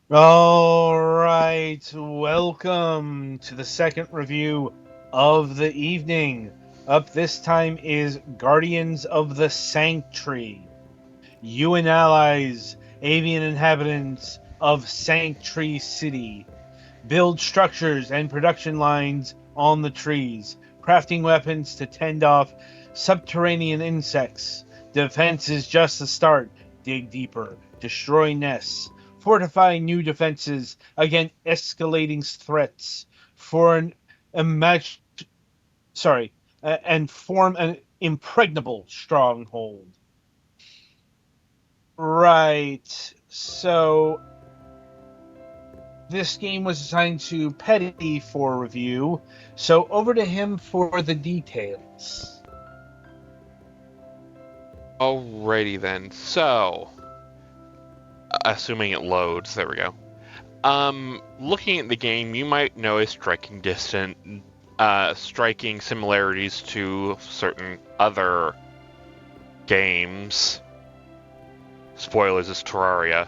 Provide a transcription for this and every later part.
All right, welcome to the second review of the evening. Up this time is Guardians of the Sanctree. UN allies, avian inhabitants of Sanctree City, build structures and production lines on the trees, crafting weapons to tend off subterranean insects. Defense is just the start. Dig deeper, destroy nests, fortify new defenses against escalating threats for an imag- sorry, and form an impregnable stronghold. Right. So this game was assigned to Petty for review, so over to him for the details. Alrighty then. So, assuming it loads, there we go. Looking at the game, you might notice striking similarities to certain other games. Spoilers is Terraria.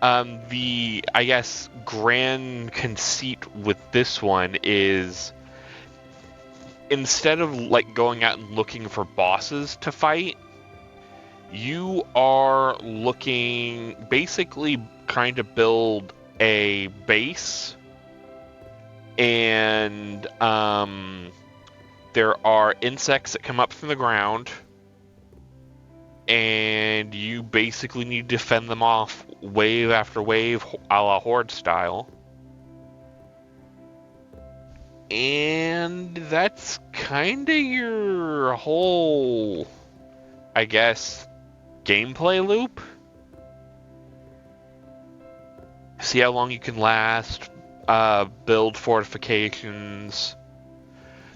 I guess, grand conceit with this one is instead of like going out and looking for bosses to fight, you are looking basically trying to build a base, and there are insects that come up from the ground, and you basically need to fend them off wave after wave, a la Horde style. And that's kind of your whole, I guess, gameplay loop. See how long you can last, build fortifications.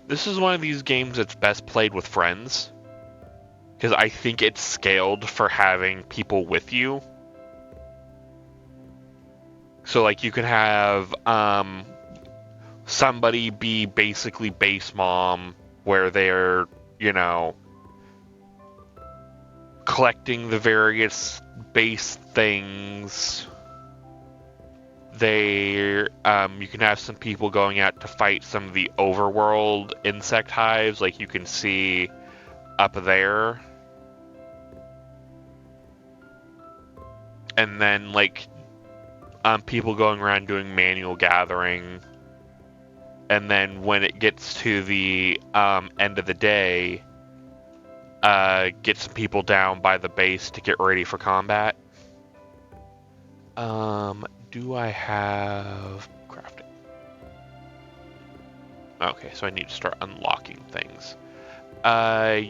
This is one of these games that's best played with friends, because I think it's scaled for having people with you. So, like, you could have somebody be basically base mom, where they're, you know, collecting the various base things. You can have some people going out to fight some of the overworld insect hives, like you can see up there, and then like people going around doing manual gathering, and then when it gets to the end of the day, get some people down by the base to get ready for combat. Do I have crafting? Okay, so I need to start unlocking things.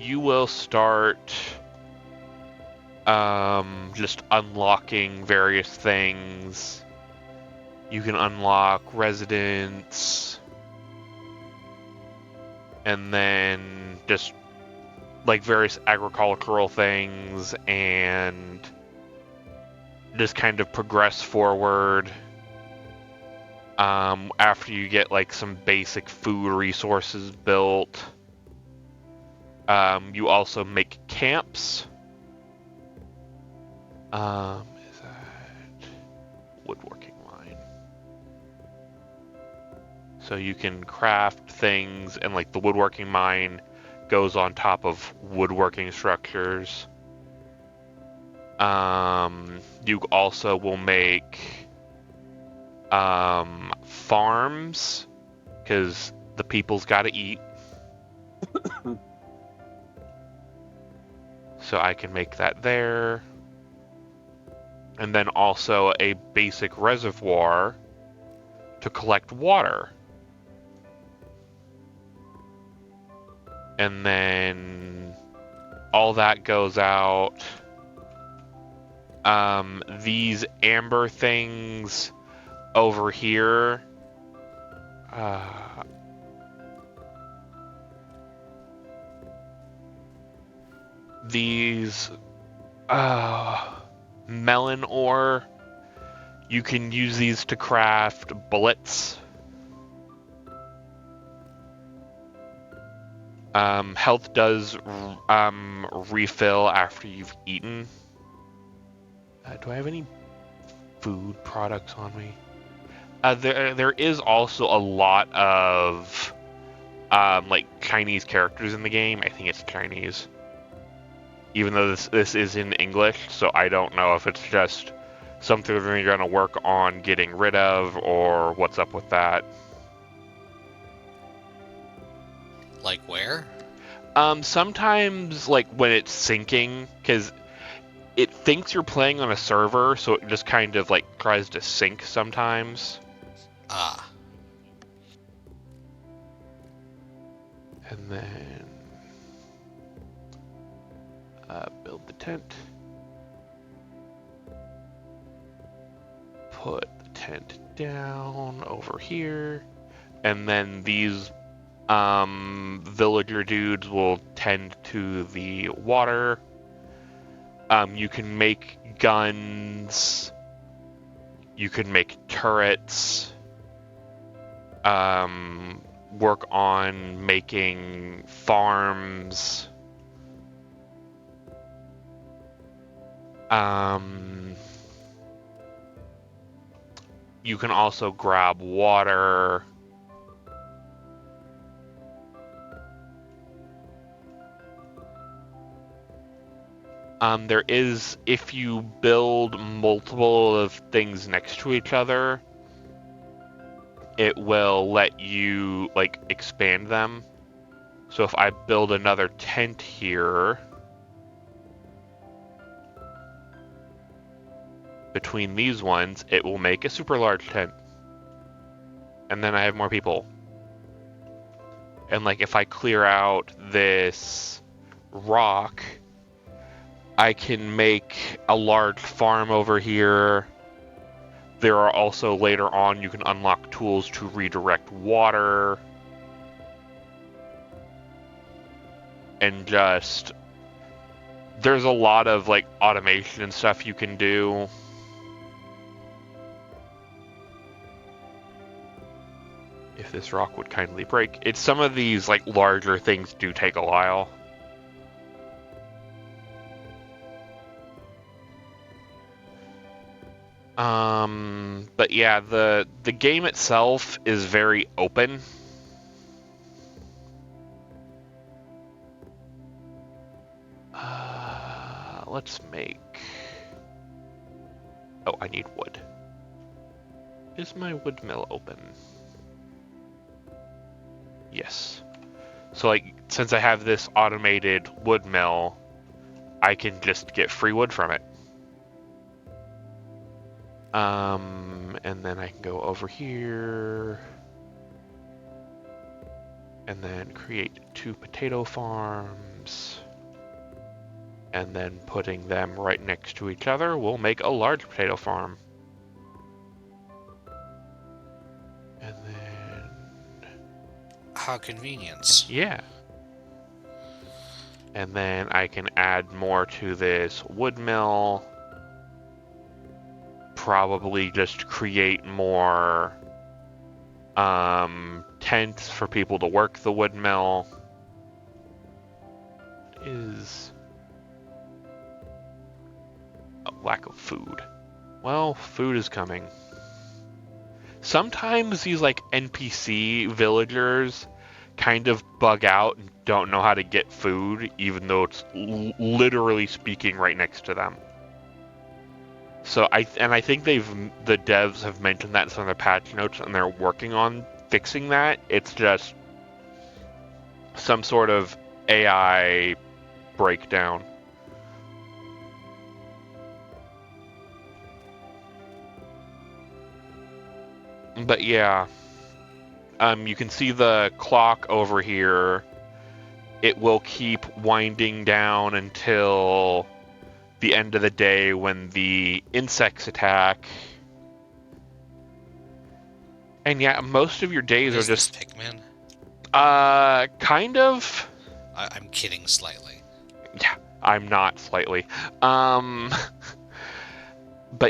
You will start just unlocking various things. You can unlock residents, and then just like various agricultural things, and just kind of progress forward. After you get like some basic food resources built, you also make camps. Is that woodworking line? So you can craft things, and like the woodworking mine goes on top of woodworking structures. You also will make farms, because the people's got to eat. So I can make that there. And then also a basic reservoir to collect water. And then all that goes out. These amber things over here, these melon ore, you can use these to craft bullets. Health does refill after you've eaten. Do I have any food products on me? There is also a lot of like Chinese characters in the game. I think it's Chinese, even though this is in English, so I don't know if it's just something they're going to work on getting rid of or what's up with that. Like where? Sometimes like when it's syncing, because it thinks you're playing on a server, so it just kind of like tries to sync sometimes. Ah. And then build the tent. Put the tent down over here. And then these villager dudes will tend to the water. You can make guns. You can make turrets. Work on making farms. You can also grab water. There is, if you build multiple of things next to each other, it will let you, like, expand them. So if I build another tent here, between these ones, it will make a super large tent. And then I have more people. And, like, if I clear out this rock, I can make a large farm over here. There are also, later on, you can unlock tools to redirect water. And just, there's a lot of, like, automation and stuff you can do. If this rock would kindly break. It's some of these, like, larger things do take a while. But yeah, the game itself is very open. Let's make... Oh, I need wood. Is my wood mill open? Yes. So, like, since I have this automated wood mill, I can just get free wood from it. And then I can go over here and then create 2 potato farms, and then putting them right next to each other will make a large potato farm. And then... How convenient. Yeah. And then I can add more to this wood mill. Probably just create more tents for people to work the wood mill. Is a lack of food. Well, food is coming. Sometimes these like NPC villagers kind of bug out and don't know how to get food, even though it's literally speaking right next to them. So I think the devs have mentioned that in some of their patch notes, and they're working on fixing that. It's just some sort of AI breakdown. But yeah, you can see the clock over here. It will keep winding down until the end of the day when the insects attack. And yeah, most of your days are just Pikmin? kind of. I'm kidding slightly. Yeah, I'm not slightly. But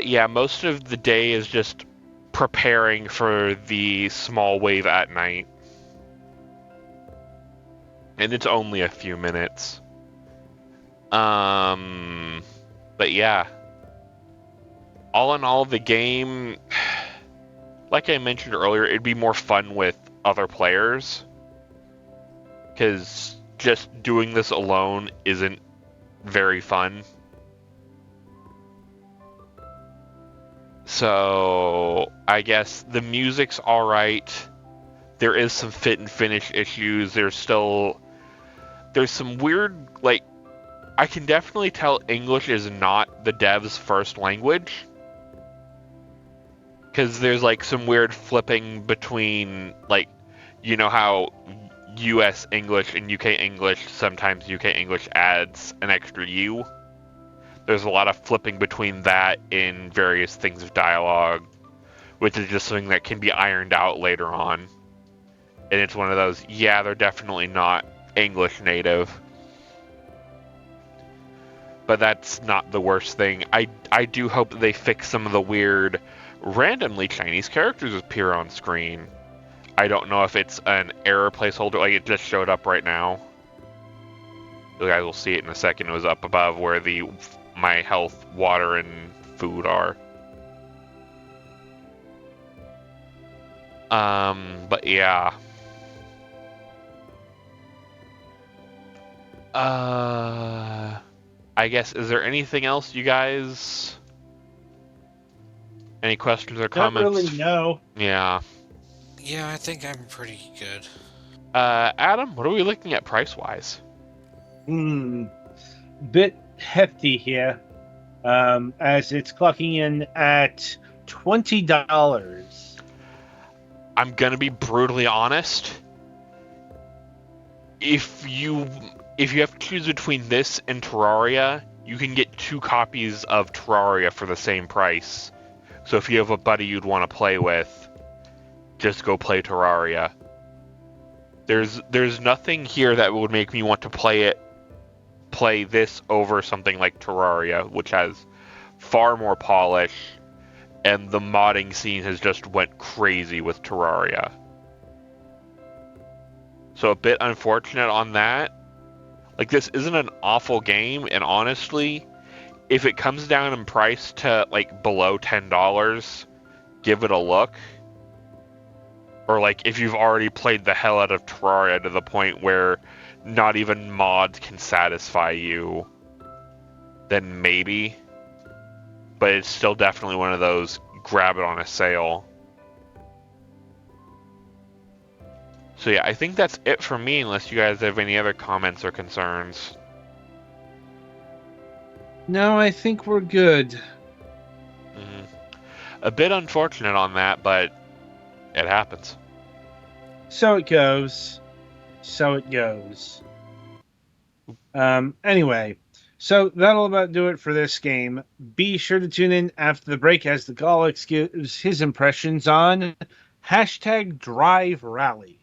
yeah, most of the day is just preparing for the small wave at night. And it's only a few minutes. But yeah. all in all, the game, like I mentioned earlier, it'd be more fun with other players. Because just doing this alone isn't very fun. So, I guess the music's alright. There is some fit and finish issues. There's some weird, like, I can definitely tell English is not the dev's first language. Because there's, like, some weird flipping between, like, you know how US English and UK English, sometimes UK English adds an extra U. There's a lot of flipping between that in various things of dialogue, which is just something that can be ironed out later on. And it's one of those, yeah, they're definitely not English native. But that's not the worst thing. I do hope that they fix some of the weird, randomly Chinese characters appear on screen. I don't know if it's an error placeholder, like it just showed up right now. You guys will see it in a second. It was up above where my health, water, and food are. But yeah. I guess, is there anything else, you guys? Any questions or comments? Not really, no. Yeah. Yeah, I think I'm pretty good. Adam, what are we looking at price-wise? Bit hefty here, as it's clocking in at $20. I'm gonna be brutally honest. If you have to choose between this and Terraria, you can get 2 copies of Terraria for the same price. So if you have a buddy you'd want to play with, just go play Terraria. There's nothing here that would make me want to play this over something like Terraria, which has far more polish, and the modding scene has just went crazy with Terraria. So a bit unfortunate on that. Like, this isn't an awful game, and honestly, if it comes down in price to, like, below $10, give it a look. Or, like, if you've already played the hell out of Terraria to the point where not even mods can satisfy you, then maybe. But it's still definitely one of those, grab it on a sale. So yeah, I think that's it for me, unless you guys have any other comments or concerns. No, I think we're good. Mm-hmm. A bit unfortunate on that, but it happens. So it goes. So it goes. Anyway, so that'll about do it for this game. Be sure to tune in after the break as the Gallix gives his impressions on #Drive Rally.